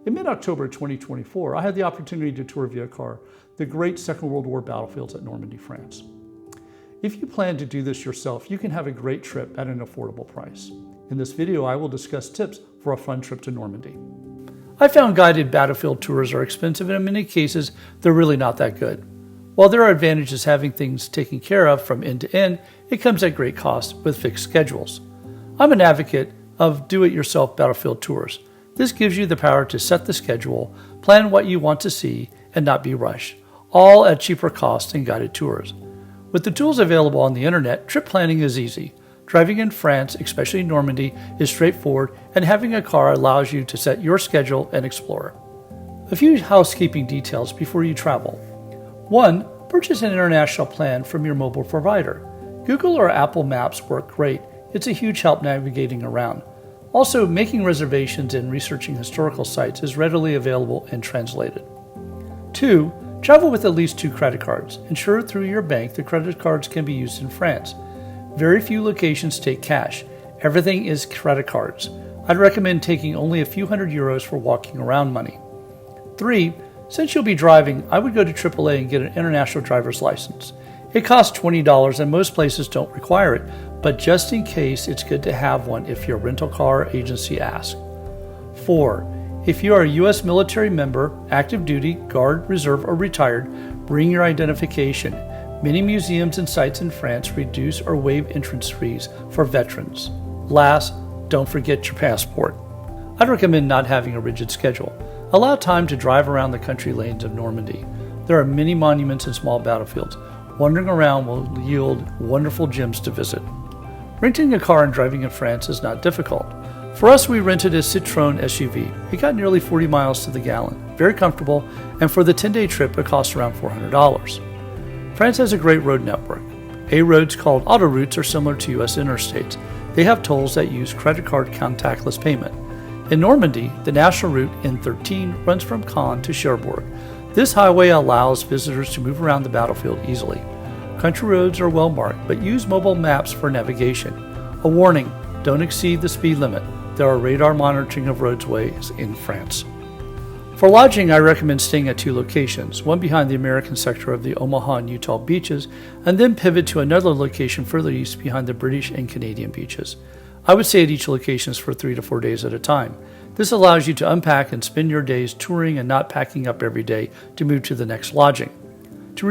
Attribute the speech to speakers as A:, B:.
A: In mid-October 2024, I had the opportunity to tour via car the great Second World War battlefields at Normandy, France. If you plan to do this yourself, you can have a great trip at an affordable price. In this video, I will discuss tips for a fun trip to Normandy. I found guided battlefield tours are expensive, and in many cases, they're really not that good. While there are advantages having things taken care of from end to end, it comes at great cost with fixed schedules. I'm an advocate of do-it-yourself battlefield tours. This gives you the power to set the schedule, plan what you want to see, and not be rushed, all at cheaper cost than guided tours. With the tools available on the internet, trip planning is easy. Driving in France, especially Normandy, is straightforward, and having a car allows you to set your schedule and explore. A few housekeeping details before you travel. 1. Purchase an international plan from your mobile provider. Google or Apple Maps work great. It's a huge help navigating around. Also, making reservations and researching historical sites is readily available and translated. 2. Travel with at least 2 credit cards. Ensure through your bank the credit cards can be used in France. Very few locations take cash. Everything is credit cards. I'd recommend taking only a few €100 for walking around money. 3. Since you'll be driving, I would go to AAA and get an international driver's license. It costs $20 and most places don't require it, but just in case, it's good to have one if your rental car agency asks. 4. If you are a U.S. military member, active duty, guard, reserve, or retired, bring your identification. Many museums and sites in France reduce or waive entrance fees for veterans. Last, don't forget your passport. I'd recommend not having a rigid schedule. Allow time to drive around the country lanes of Normandy. There are many monuments and small battlefields. Wandering around will yield wonderful gems to visit. Renting a car and driving in France is not difficult. For us, we rented a Citroën SUV. It got nearly 40 miles to the gallon. Very comfortable, and for the 10-day trip, it cost around $400. France has a great road network. A roads called autoroutes are similar to U.S. interstates. They have tolls that use credit card contactless payment. In Normandy, the national route N13 runs from Caen to Cherbourg. This highway allows visitors to move around the battlefield easily. Country roads are well marked, but use mobile maps for navigation. A warning, don't exceed the speed limit. There are radar monitoring of roadways in France. For lodging, I recommend staying at 2 locations, one behind the American sector of the Omaha and Utah beaches, and then pivot to another location further east behind the British and Canadian beaches. I would stay at each location for 3 to 4 days at a time. This allows you to unpack and spend your days touring and not packing up every day to move to the next lodging. To